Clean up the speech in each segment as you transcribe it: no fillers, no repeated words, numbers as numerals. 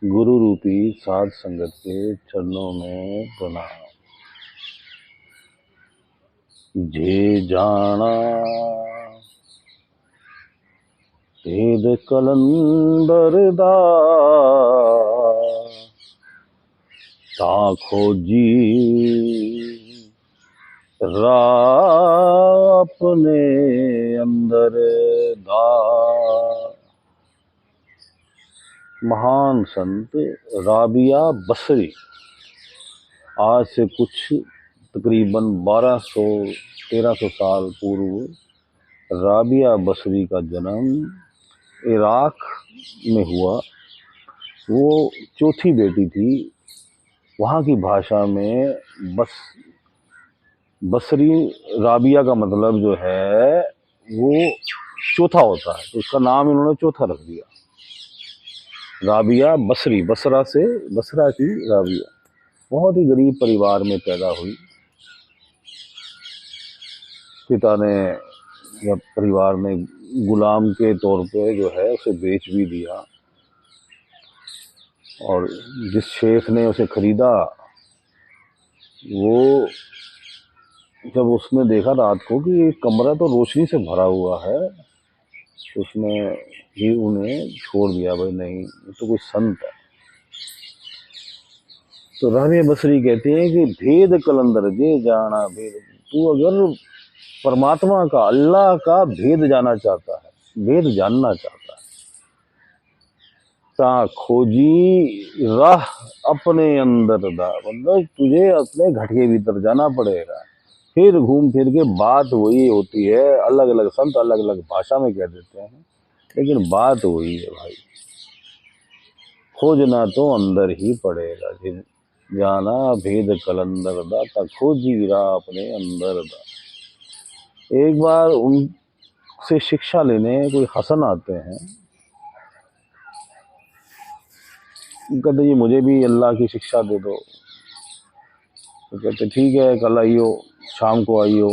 गुरु रूपी साध संगत के चरणों में प्रणाम। जे जाना भेद कलंदर दा, ता खोजी राह अपने अंदर दा। महान संत राबिया बसरी आज से कुछ तकरीबन 1200-1300 साल पूर्व राबिया बसरी का जन्म इराक में हुआ। वो चौथी बेटी थी। वहाँ की भाषा में बसरी राबिया का मतलब जो है वो चौथा होता है, तो उसका नाम इन्होंने चौथा रख दिया, राबिया बसरी। बसरा से बसरा की राबिया। बहुत ही गरीब परिवार में पैदा हुई। पिता ने या परिवार ने गुलाम के तौर पे जो है उसे बेच भी दिया, और जिस शेख ने उसे खरीदा वो जब उसने देखा रात को कि ये कमरा तो रोशनी से भरा हुआ है, तो उसने ही उन्हें छोड़ दिया। भाई नहीं, ये तो कोई संत है। तो राबिया बसरी कहते हैं कि भेद कलंदर जे जाना भेद। तू अगर परमात्मा का, अल्लाह का भेद जाना चाहता है, भेद जानना चाहता है, ता खोजी राह अपने अंदर दा। मतलब तुझे अपने घट के भीतर जाना पड़ेगा। फिर घूम फिर के बात वही होती है। अलग अलग संत अलग अलग भाषा में कह देते हैं, लेकिन बात वही है भाई। खोजना तो अंदर ही पड़ेगा। जाना भेद कलंदर दा, ता खोजी राह अपने अंदर दा। एक बार उनसे शिक्षा लेने कोई हसन आते हैं, कहते जी मुझे भी अल्लाह की शिक्षा दे दो। तो कहते ठीक है, कल आइयो, शाम को आइयो।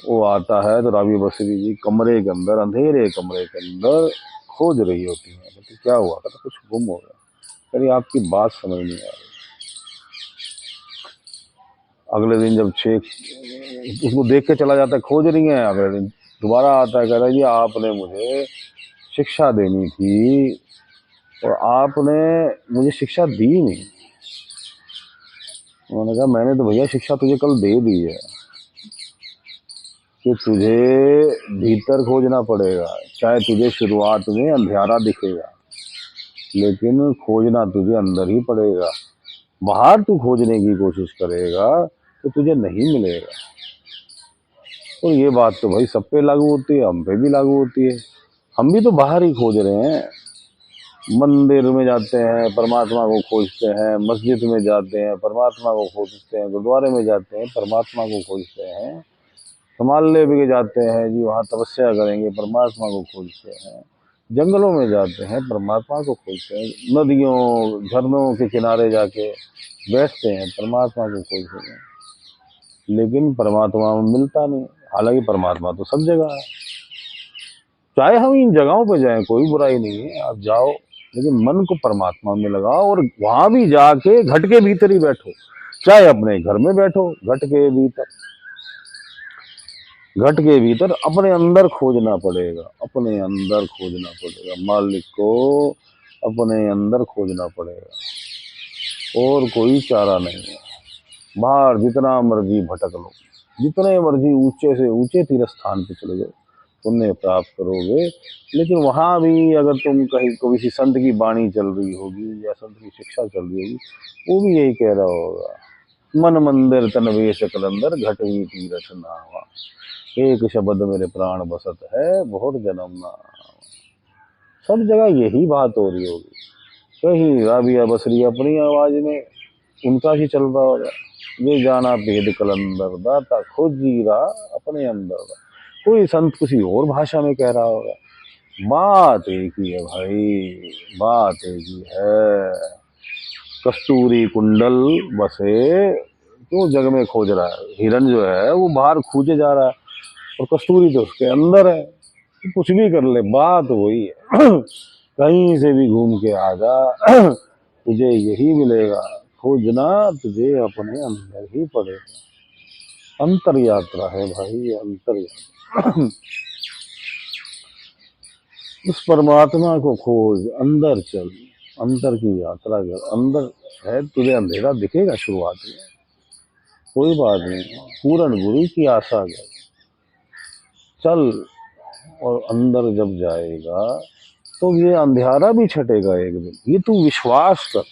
वो आता है तो राबिया बसरी जी कमरे के अंदर, अंधेरे कमरे के अंदर खोज रही होती है। कहते क्या हुआ? कहते कुछ गुम हो गया। अरे आपकी बात समझ नहीं आ रही। अगले दिन जब शेख उसको देख के चला जाता है, खोज रही है, अगले दिन दोबारा आता है, कह रहा है जी आपने मुझे शिक्षा देनी थी और आपने मुझे शिक्षा दी नहीं। उन्होंने कहा मैंने तो भैया शिक्षा तुझे कल दे दी है कि तुझे भीतर खोजना पड़ेगा। चाहे तुझे शुरुआत में अंधेरा दिखेगा, लेकिन खोजना तुझे अंदर ही पड़ेगा। बाहर तू खोजने की कोशिश करेगा तो तुझे नहीं मिलेगा। और ये बात तो भाई सब पे लागू होती है, हम पे भी लागू होती है। हम भी तो बाहर ही खोज रहे हैं। मंदिर में जाते हैं, परमात्मा को खोजते हैं। मस्जिद में जाते हैं, परमात्मा को खोजते हैं। गुरुद्वारे में जाते हैं, परमात्मा को खोजते हैं। हिमालय भी जाते हैं जी, वहाँ तपस्या करेंगे, परमात्मा को खोजते हैं। जंगलों में जाते हैं, परमात्मा को खोजते हैं। नदियों झरनों के किनारे जाके बैठते हैं, परमात्मा को खोजते हैं। लेकिन परमात्मा मिलता नहीं। हालांकि परमात्मा तो सब जगह है। चाहे हम इन जगहों पे जाएं, कोई बुराई नहीं है, आप जाओ, लेकिन मन को परमात्मा में लगाओ। और वहां भी जाके घट के भीतर ही बैठो। चाहे अपने घर में बैठो, घट के भीतर, घट के भीतर अपने अंदर खोजना पड़ेगा। अपने अंदर खोजना पड़ेगा, मालिक को अपने अंदर खोजना पड़ेगा। और कोई चारा नहीं है। बाहर जितना मर्जी भटक लो, जितने मर्जी ऊंचे से ऊंचे तीर्थ स्थान पे चले जाओ, पुण्य प्राप्त करोगे। लेकिन वहां भी अगर तुम कहीं किसी संत की वाणी चल रही होगी या संत की शिक्षा चल रही होगी, वो भी यही कह रहा होगा, मन मंदिर तन वेश कलंदर घटवी तीरथ नावा। एक शब्द मेरे प्राण बसत है, बहुत जन्म ना। सब जगह यही बात हो रही होगी। कहीं राबिया बसरी अपनी आवाज में उनका ही चल रहा होगा, ये जाना भेद कलंदर दाता खोजी रहा अपने अंदर दा। कोई संत किसी और भाषा में कह रहा होगा। बात एक ही है भाई, बात एक ही है। कस्तूरी कुंडल बसे क्यों जग में खोज रहा है? हिरन जो है वो बाहर खोजे जा रहा है, और कस्तूरी तो उसके अंदर है। तो कुछ भी कर ले, बात वही है। कहीं से भी घूम के आ जा तुझे यही मिलेगा। खोजना तुझे अपने अंदर ही पड़ेगा। अंतर यात्रा है भाई, अंतर यात्रा। उस परमात्मा को खोज, अंदर चल, अंदर की यात्रा कर। अंदर है तुझे अंधेरा दिखेगा शुरुआत में, कोई बात नहीं, पूर्ण गुरु की आशा कर, चल। और अंदर जब जाएगा तो ये अंधेरा भी छटेगा एक दिन, ये तू विश्वास कर।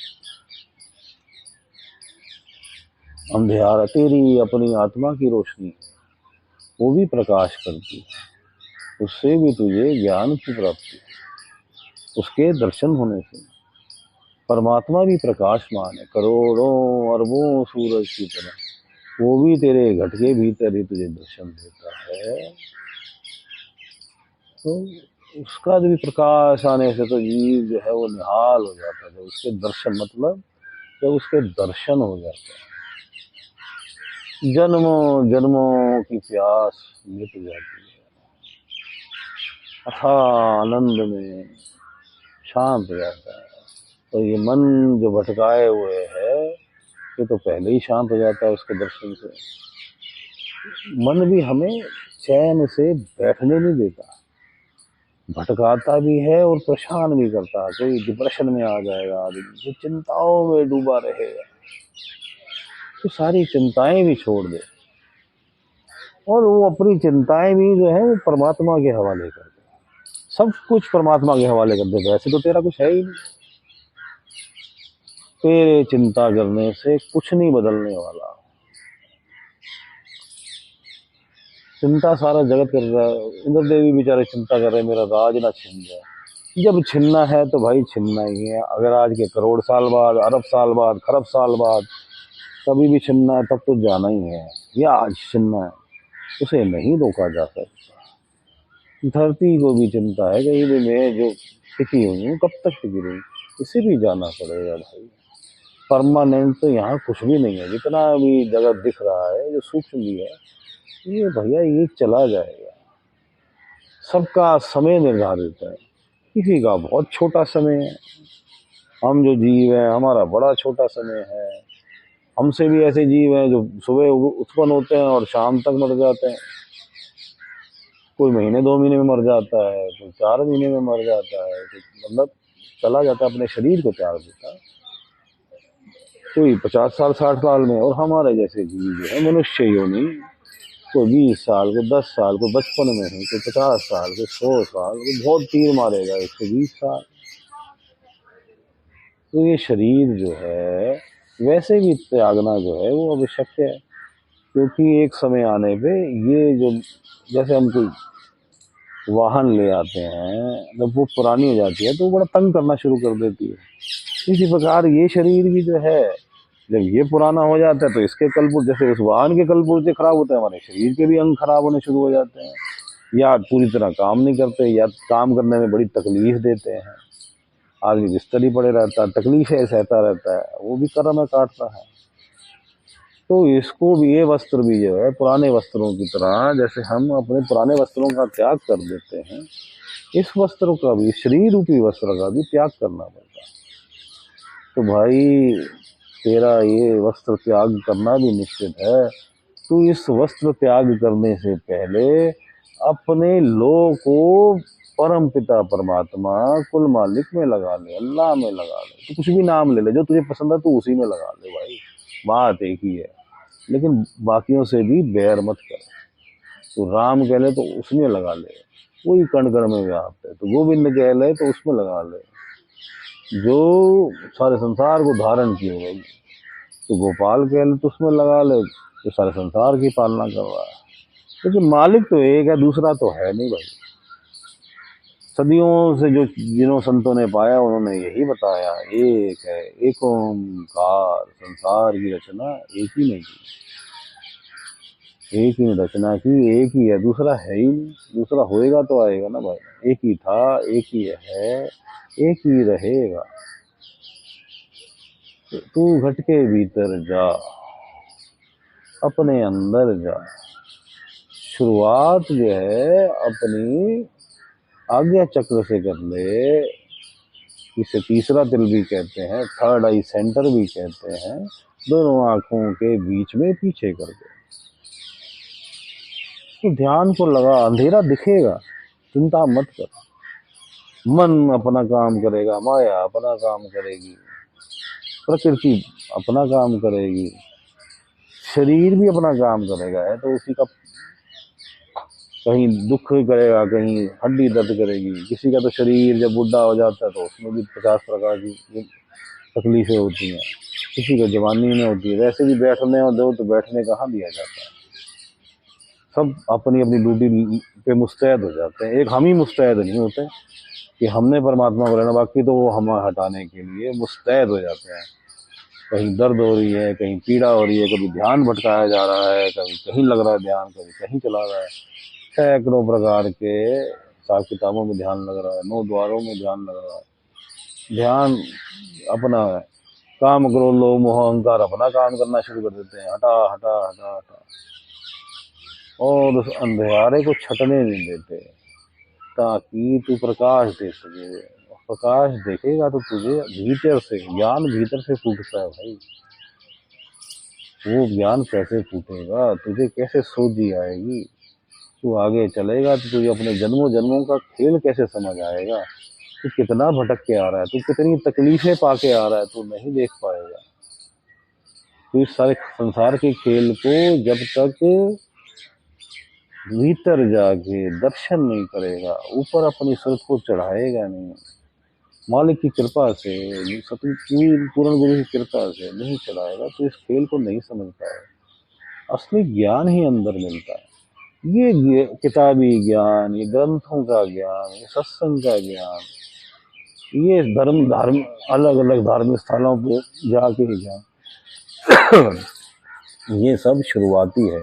अंधेरा तेरी अपनी आत्मा की रोशनी है, वो भी प्रकाश करती है, उससे भी तुझे ज्ञान की प्राप्ति है, उसके दर्शन होने से। परमात्मा भी प्रकाशमान है, करोड़ों अरबों सूरज की तरह, वो भी तेरे घट के भीतर ही तुझे दर्शन देता है। तो उसका भी प्रकाश आने से तो जीव जो है वो निहाल हो जाता है। जब उसके दर्शन, मतलब जब उसके दर्शन हो जाते हैं, जन्मों जन्मों की प्यास मिट जाती है, अथाह आनंद में शांत हो जाता है। तो ये मन जो भटकाए हुए है, ये तो पहले ही शांत हो जाता है उसके दर्शन से। मन भी हमें चैन से बैठने नहीं देता, भटकाता भी है और परेशान भी करता है। कोई डिप्रेशन में आ जाएगा आदमी, जो चिंताओं में डूबा रहेगा, तो सारी चिंताएं भी छोड़ दे और वो अपनी चिंताएं भी जो है वो परमात्मा के हवाले कर दे। सब कुछ परमात्मा के हवाले कर दे। वैसे तो तेरा कुछ है ही नहीं, तेरे चिंता करने से कुछ नहीं बदलने वाला। चिंता सारा जगत कर रहा है। इंद्र देवी बेचारे चिंता कर रहे हैं मेरा राज ना छिन जाए। जब छिनना है तो भाई छिनना ही है। अगर आज के करोड़ साल बाद, अरब साल बाद, खरब साल बाद कभी भी छिनना है, तब तो जाना ही है, या आज छिनना है, उसे नहीं रोका जा सकता। धरती को भी चिंता है कि ये मैं जो टिकी हुई हूँ कब तक टिकी रही, इसे भी जाना पड़ेगा भाई। परमानेंट तो यहाँ कुछ भी नहीं है। जितना भी जगत दिख रहा है जो सूक्ष्म भी है, ये भैया ये चला जाएगा। सबका समय निर्धारित है, किसी का बहुत छोटा समय है। हम जो जीव हैं हमारा बड़ा छोटा समय है। हमसे भी ऐसे जीव हैं जो सुबह उत्पन्न होते हैं और शाम तक मर जाते हैं। कोई महीने 2 महीने में मर जाता है, कोई 4 महीने में मर जाता है, मतलब चला जाता है, अपने शरीर को त्याग देता है। कोई 50 साल 60 साल में। और हमारे जैसे जीव जो है मनुष्य योनि, कोई 20 साल, कोई 10 साल, कोई बचपन में है, कोई 50 साल, कोई 100 साल, कोई बहुत तीर मारेगा 120 साल। तो ये शरीर जो है वैसे भी त्यागना जो है वो आवश्यक है। क्योंकि एक समय आने पे ये जो, जैसे हम कोई वाहन ले आते हैं, जब वो पुरानी हो जाती है तो वो बड़ा तंग करना शुरू कर देती है। इसी प्रकार ये शरीर भी जो है जब ये पुराना हो जाता है तो इसके कलपुर्जे, जैसे उस वाहन के कलपुर्जे खराब होते हैं, हमारे शरीर के भी अंग खराब होने शुरू हो जाते हैं। या पूरी तरह काम नहीं करते, या काम करने में बड़ी तकलीफ देते हैं। आदमी बिस्तर ही पड़े रहता है, तकलीफें सहता रहता है, वो भी कर्म में काटता है। तो इसको भी, ये वस्त्र भी जो है पुराने वस्त्रों की तरह, जैसे हम अपने पुराने वस्त्रों का त्याग कर देते हैं, इस वस्त्र का भी, शरीर रूपी वस्त्र का भी त्याग करना पड़ता है। तो भाई तेरा ये वस्त्र त्याग करना भी निश्चित है। तू इस वस्त्र त्याग करने से पहले अपने लोह को परम पिता परमात्मा कुल मालिक में लगा ले, अल्लाह में लगा ले। तो कुछ भी नाम ले ले, जो तुझे पसंद है तू उसी में लगा ले भाई, बात एक ही है। लेकिन बाकियों से भी बैर मत कर। तो राम कह ले तो उसमें लगा ले, वही कण कण में व्याप्त है। तो गोविंद कह ले तो उसमें लगा ले, जो सारे संसार को धारण किए हुए। तो गोपाल कह ले तो उसमें लगा ले, जो सारे संसार की पालना कर रहा है। लेकिन मालिक तो एक है, दूसरा तो है नहीं भाई। सदियों से जो जिन्हों संतों ने पाया उन्होंने यही बताया, एक है, एक ओंकार, संसार की रचना एक ही ने की, एक ही रचना की, एक ही है, दूसरा है ही नहीं। दूसरा होएगा तो आएगा ना भाई। एक ही था, एक ही है, एक ही रहेगा। तो तू घट के भीतर जा, अपने अंदर जा। शुरुआत जो है अपनी आज्ञा चक्र से कर ले। इसे तीसरा तिल भी कहते हैं, थर्ड आई सेंटर भी कहते हैं, दोनों आंखों के बीच में पीछे कर दो। तो ध्यान को लगा, अंधेरा दिखेगा, चिंता मत कर। मन अपना काम करेगा, माया अपना काम करेगी, प्रकृति अपना काम करेगी, शरीर भी अपना काम करेगा। है तो उसी का, कहीं दुख करेगा, कहीं हड्डी दर्द करेगी। किसी का तो शरीर जब बुढ़ा हो जाता है तो उसमें भी 50 प्रकार की तकलीफें होती हैं, किसी को जवानी में होती है। वैसे भी बैठने दो तो बैठने कहाँ दिया जाता है, सब अपनी अपनी ड्यूटी पे मुस्तैद हो जाते हैं। एक हम ही मुस्तैद नहीं होते कि हमने परमात्मा को लेना, बाकी तो वो हमें हटाने के लिए मुस्तैद हो जाते हैं। कहीं दर्द हो रही है, कहीं पीड़ा हो रही है, कभी ध्यान भटकाया जा रहा है, कभी कहीं लग रहा है ध्यान, कभी कहीं चला रहा है। सैकड़ों प्रकार के हिसाब किताबों में ध्यान लग रहा है, 9 द्वारों में ध्यान लग रहा है। ध्यान अपना है, काम क्रोध लोभ मोह अहंकार अपना काम करना शुरू कर देते हैं, हटा हटा हटा हटा, और उस अंधेरे को छटने नहीं देते ताकि तू प्रकाश दे सके। प्रकाश देखेगा तो तुझे भीतर से ज्ञान, भीतर से फूटता है भाई। वो ज्ञान कैसे फूटेगा, तुझे कैसे सूझी आएगी, तू आगे चलेगा तो तुझे अपने जन्मों जन्मों का खेल कैसे समझ आएगा। तू कितना भटक के आ रहा है, तू कितनी तकलीफें पाके आ रहा है, तू नहीं देख पाएगा। तो इस सारे संसार के खेल को जब तक भीतर जाके दर्शन नहीं करेगा, ऊपर अपनी सुरत को चढ़ाएगा नहीं, मालिक की कृपा से, सतगुरु पूर्ण गुरु की कृपा से नहीं चढ़ाएगा, तो इस खेल को नहीं समझ पाएगा। असली ज्ञान ही अंदर मिलता है। ये किताबी ज्ञान, ये ग्रंथों का ज्ञान, ये सत्संग का ज्ञान, ये धर्म अलग अलग धार्मिक स्थलों पे जाके ज्ञान ये सब शुरुआती है,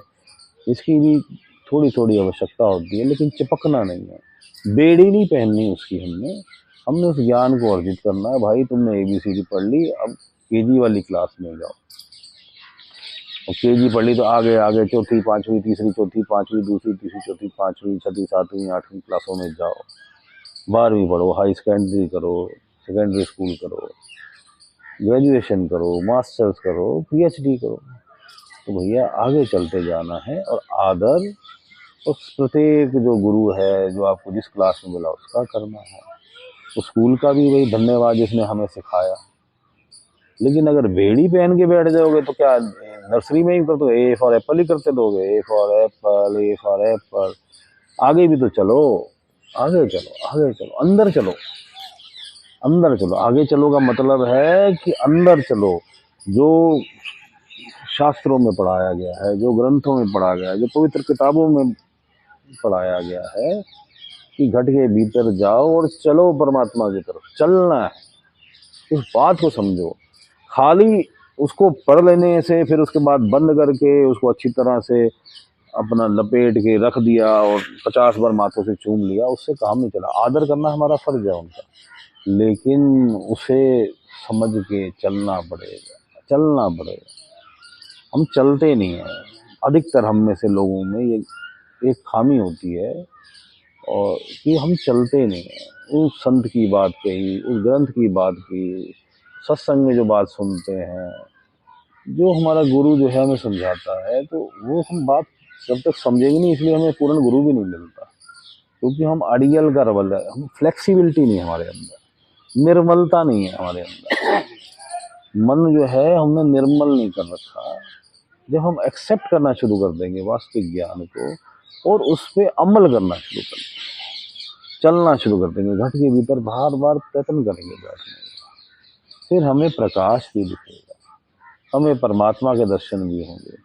इसकी भी थोड़ी थोड़ी आवश्यकता होती है, लेकिन चिपकना नहीं है, बेड़ी नहीं पहननी उसकी। हमने उस ज्ञान को अर्जित करना है। भाई तुमने ABCD पढ़ ली, अब KG वाली क्लास में जाओ। और KG पढ़ ली तो आगे आगे चौथी पांचवी तीसरी चौथी पांचवी दूसरी तीसरी चौथी पांचवी छठी सातवीं आठवीं क्लासों में जाओ। 12वीं पढ़ो, हाई सेकेंडरी करो, सेकेंडरी स्कूल करो, ग्रेजुएशन करो, मास्टर्स करो, PhD करो। तो भैया आगे चलते जाना है, और आदर उस प्रत्येक जो गुरु है, जो आपको जिस क्लास में मिला उसका करना है। तो स्कूल का भी वही धन्यवाद जिसने हमें सिखाया। लेकिन अगर बेड़ी पहन के बैठ जाओगे तो क्या नर्सरी में ही कर दो, A फॉर एप्पल ही करते रहोगे, A for Apple, A for Apple. आगे भी तो चलो, आगे चलो, आगे चलो, अंदर चलो, अंदर चलो। आगे चलो का मतलब है कि अंदर चलो। जो शास्त्रों में पढ़ाया गया है, जो ग्रंथों में पढ़ा गया है, जो पवित्र किताबों में पढ़ाया गया है कि घट के भीतर जाओ और चलो परमात्मा की तरफ चलना है। उस बात को समझो। खाली उसको पढ़ लेने से फिर उसके बाद बंद करके उसको अच्छी तरह से अपना लपेट के रख दिया और 50 बार माथों से चूम लिया, उससे काम नहीं चला। आदर करना हमारा फर्ज है उनका, लेकिन उसे समझ के चलना पड़ेगा, चलना पड़ेगा। हम चलते नहीं हैं। अधिकतर हम में से लोगों में ये एक खामी होती है, और कि हम चलते नहीं हैं। उस संत की बात कही, उस ग्रंथ की बात की, सत्संग में जो बात सुनते हैं, जो हमारा गुरु जो है हमें समझाता है, तो वो हम बात जब तक समझेंगे नहीं, इसलिए हमें पूर्ण गुरु भी नहीं मिलता। क्योंकि हम अड़ियल का रवल है, हम फ्लेक्सिबिलिटी नहीं है हमारे अंदर, निर्मलता नहीं है हमारे अंदर। मन जो है हमने निर्मल नहीं कर रखा। जब हम एक्सेप्ट करना शुरू कर देंगे वास्तविक ज्ञान को, और उस पर अमल करना शुरू कर देंगे, चलना शुरू कर देंगे, घट के भीतर बार बार प्रयत्न करेंगे बैठने का, फिर हमें प्रकाश भी दिखेगा, हमें परमात्मा के दर्शन भी होंगे,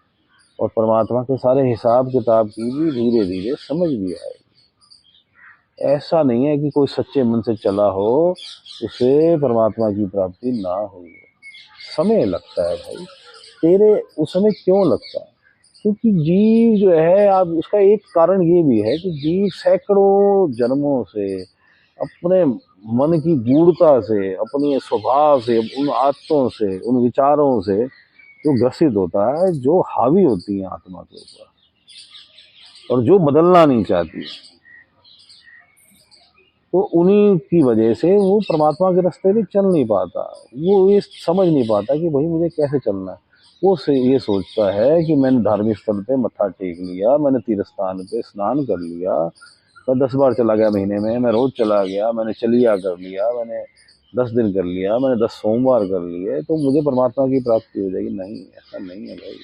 और परमात्मा के सारे हिसाब किताब की भी धीरे धीरे समझ भी आएगी। ऐसा नहीं है कि कोई सच्चे मन से चला हो उसे परमात्मा की प्राप्ति ना हुई हो। समय लगता है भाई। तेरे उस समय क्यों लगता है? क्योंकि जीव जो है, आप उसका एक कारण ये भी है कि जीव सैकड़ों जन्मों से अपने मन की गूढ़ता से, अपने स्वभाव से, उन आदतों से, उन विचारों से जो ग्रसित होता है, जो हावी होती है आत्मा के ऊपर, और जो बदलना नहीं चाहती है। तो उन्हीं की वजह से वो परमात्मा के रास्ते पे चल नहीं पाता। वो ये समझ नहीं पाता कि भाई मुझे कैसे चलना है। वो से ये सोचता है कि मैंने धार्मिक स्थल पे मत्था टेक लिया, मैंने तीर्थ स्थान पे स्नान कर लिया, मैं 10 बार चला गया महीने में, मैं रोज चला गया, मैंने चलिया कर लिया, मैंने 10 दिन कर लिया, मैंने 10 सोमवार कर लिए, तो मुझे परमात्मा की प्राप्ति हो जाएगी। नहीं, ऐसा नहीं है भाई।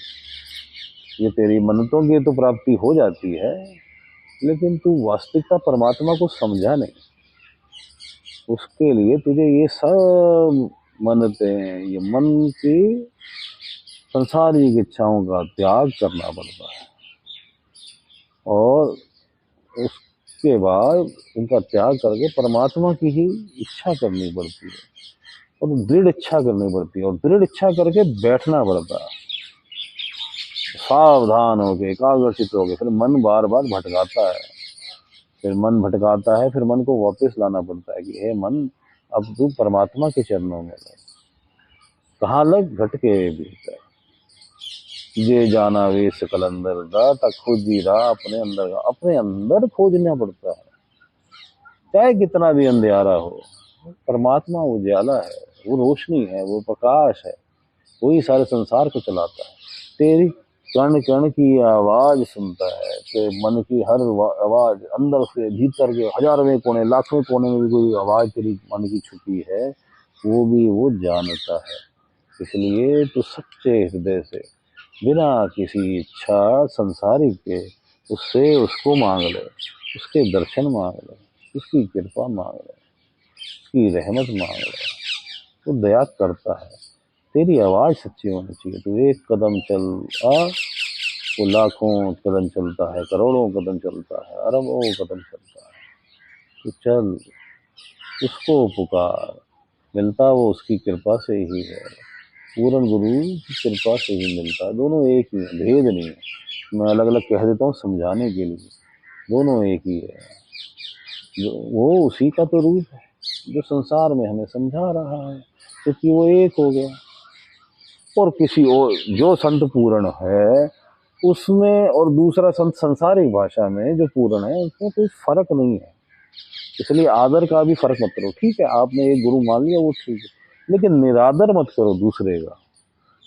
ये तेरी मन्नतों की तो प्राप्ति हो जाती है, लेकिन तू वास्तविकता परमात्मा को समझा नहीं। उसके लिए तुझे ये सब मन्नतें, ये मन की संसारिक इच्छाओं का त्याग करना पड़ता है, और उसके बाद उनका त्याग करके परमात्मा की ही इच्छा करनी पड़ती है, और दृढ़ इच्छा करनी पड़ती है, और दृढ़ इच्छा करके बैठना पड़ता है, सावधान होके, एकाग्रचित होके। फिर मन बार बार भटकाता है, फिर मन भटकाता है, फिर मन को वापस लाना पड़ता है कि हे मन, अब तू परमात्मा के चरणों में लग। कहाँ लग? घट के भीतर। ये जाना वेश कलंदर दा, तक खुद ही रहा अपने अंदर का। अपने अंदर खोजना पड़ता है, चाहे कितना भी अंधेरा हो। परमात्मा उजाला है, वो रोशनी है, वो प्रकाश है, वही सारे संसार को चलाता है। तेरी कण कण की आवाज सुनता है, तेरे मन की हर आवाज, अंदर से भीतर के हजारवें कोने, लाखवें कोने में भी कोई आवाज तेरी मन की छुपी है, वो भी वो जानता है। इसलिए तू सच्चे हृदय से, बिना किसी इच्छा संसारिक के, उससे उसको मांग ले, उसके दर्शन मांग ले, उसकी कृपा मांग ले, उसकी रहमत मांग ले। वो दया करता है। तेरी आवाज सच्ची होनी चाहिए। तू एक कदम चल आ, वो लाखों कदम चलता है, करोड़ों कदम चलता है, अरबों कदम चलता है। तो चल, उसको पुकार, मिलता वो उसकी कृपा से ही है। पूर्ण गुरु की कृपा से ही मिलता है। दोनों एक ही है, भेद नहीं है। मैं अलग अलग कह देता हूँ समझाने के लिए, दोनों एक ही है। वो उसी का तो रूप है जो संसार में हमें समझा रहा है, क्योंकि वो एक हो गया। और किसी और जो संत पूर्ण है उसमें, और दूसरा संत संसारिक भाषा में जो पूर्ण है, उसमें कोई फर्क नहीं है। इसलिए आदर का भी फर्क मत करो। ठीक है, आपने एक गुरु मान लिया, वो ठीक है, लेकिन निरादर मत करो दूसरे का।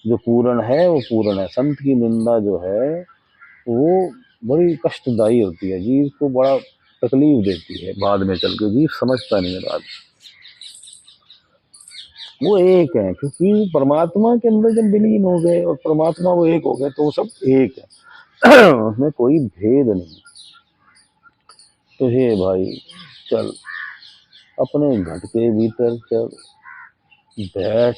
जो पूर्ण है वो पूर्ण है। संत की निंदा जो है वो बड़ी कष्टदायी होती है, जीव को बड़ा तकलीफ देती है। बाद में चल के जीव समझता नहीं है बात। वो एक है, क्योंकि परमात्मा के अंदर जब विलीन हो गए और परमात्मा वो एक हो गए, तो वो सब एक है। उसमें कोई भेद नहीं। तो हे भाई, चल अपने घट के भीतर चल, बैठ,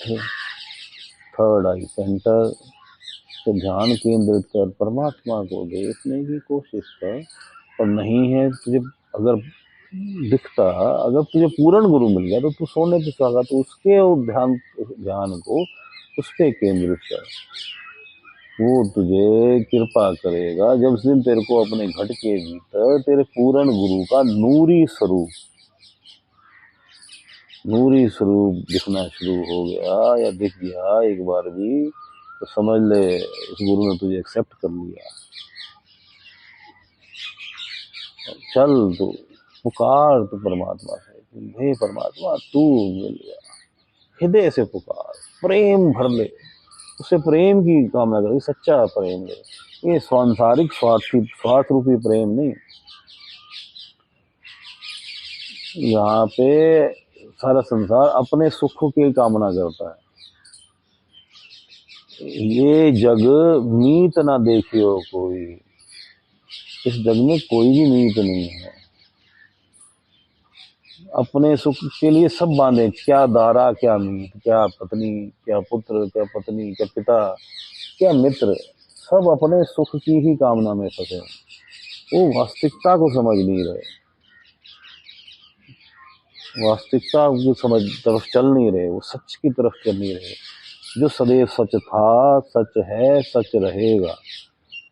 थर्ड आई सेंटर से ध्यान केंद्रित कर, परमात्मा को देखने की कोशिश कर। और नहीं है तुझे, अगर दिखता, अगर तुझे पूर्ण गुरु मिल गया तो तू सोने पे सुहागा, तो उसके ध्यान को उस पे केंद्रित कर। वो तुझे कृपा करेगा जब उस दिन तेरे को अपने घट के भीतर तेरे पूर्ण गुरु का नूरी स्वरूप दिखना शुरू हो गया, या दिख गया एक बार भी, तो समझ ले उस गुरु ने तुझे एक्सेप्ट कर लिया। चल तू पुकार, तू परमात्मा से, हे परमात्मा तू मिल गया। हृदय से पुकार, प्रेम भर ले, उससे प्रेम की कामना कर, सच्चा प्रेम ले। ये सांसारिक स्वार्थ रूपी प्रेम नहीं। यहाँ पे सारा संसार अपने सुख की कामना करता है। ये जग मीत ना देखियो कोई, इस जग में कोई भी मीत नहीं है। अपने सुख के लिए सब बांधे, क्या दारा क्या मीत, क्या पत्नी क्या पुत्र, क्या पत्नी क्या पिता, क्या मित्र, सब अपने सुख की ही कामना में फंसे। वो वास्तविकता को समझ नहीं रहे, वास्तविकता की समझ तरफ चल नहीं रहे, वो सच की तरफ चल नहीं रहे। जो सदैव सच था, सच है, सच रहेगा,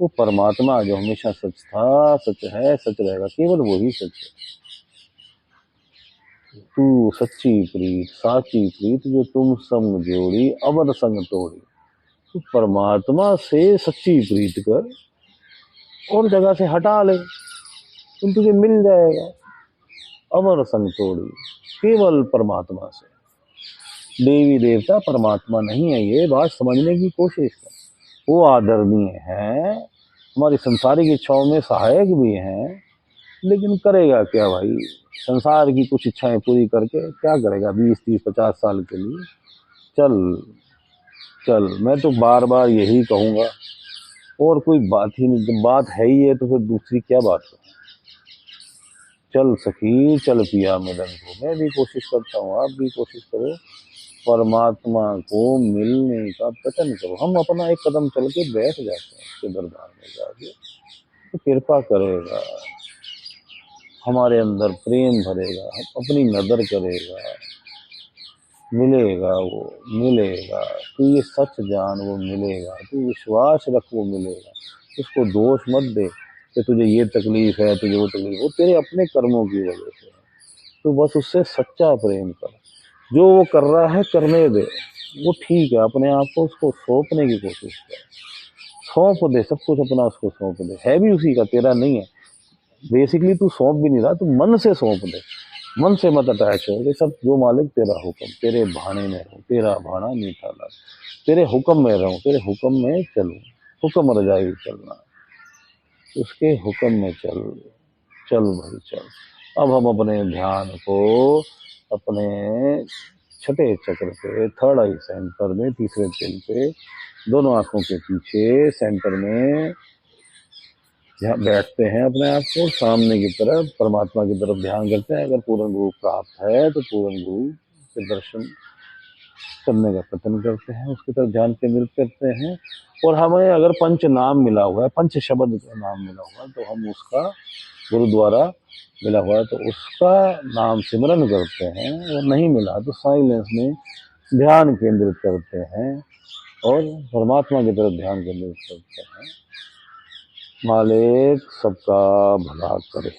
वो परमात्मा जो हमेशा सच था, सच है, सच रहेगा, केवल वही सच है। तू सच्ची प्रीत साची प्रीत जो तुम संग जोड़ी अबर संग तोड़ी। तू परमात्मा से सच्ची प्रीत कर, और जगह से हटा ले, तुम तुझे मिल जाएगा। अमर संग तोड़ी केवल परमात्मा से। देवी देवता परमात्मा नहीं है, ये बात समझने की कोशिश कर। वो आदरणीय है, हमारी संसारिक इच्छाओं में सहायक भी हैं, लेकिन करेगा क्या भाई, संसार की कुछ इच्छाएं पूरी करके क्या करेगा 20 30 50 साल के लिए। चल चल, मैं तो बार बार यही कहूँगा, और कोई बात ही नहीं, जब बात है ही है तो फिर दूसरी क्या बात है। चल सखी चल पिया मिलन को, मैं भी कोशिश करता हूँ, आप भी कोशिश करो, परमात्मा को मिलने का प्रयत्न करो। हम अपना एक कदम चल के बैठ जाते हैं उसके दरबार में जाके, तो कृपा करेगा, हमारे अंदर प्रेम भरेगा, अपनी नजर करेगा, मिलेगा वो मिलेगा। तू ये सच जान, वो मिलेगा, तू विश्वास रख, वो मिलेगा। उसको दोष मत दे कि तुझे ये तकलीफ है, तुझे वो तकलीफ, वो तेरे अपने कर्मों की वजह से है। तो बस उससे सच्चा प्रेम कर, जो वो कर रहा है करने दे, वो ठीक है, अपने आप को उसको सौंपने की कोशिश कर, सौंप दे सब कुछ अपना, उसको सौंप दे, है भी उसी का, तेरा नहीं है। बेसिकली तू सौंप भी नहीं रहा, तू मन से सौंप दे, मन से मत अटैच हो, ये सब जो मालिक तेरा हुक्म, तेरे भाने में रहूं, तेरा भाना मीठा लग, तेरे हुक्म में रहूं, तेरे हुक्म में चलूं, हुक्म रजाई चलना, उसके हुक्म में चल। चल भाई चल। अब हम अपने ध्यान को अपने छठे चक्र पे, थर्ड आई सेंटर में, तीसरे तिल पे, दोनों आंखों के पीछे सेंटर में यहाँ बैठते हैं, अपने आप को सामने की तरफ परमात्मा की तरफ ध्यान करते हैं। अगर पूर्ण गुरु प्राप्त है तो पूर्ण गुरु के दर्शन करने का प्रयत्न करते हैं, उसकी तरफ ध्यान केंद्रित करते हैं। और हमें अगर पंच नाम मिला हुआ है, पंच शब्द का नाम मिला हुआ है, तो हम उसका, गुरु द्वारा मिला हुआ है तो उसका नाम सिमरन करते हैं, और नहीं मिला तो साइलेंस में ध्यान केंद्रित करते हैं और परमात्मा की तरफ ध्यान केंद्रित करते हैं। मालिक सबका भला करे।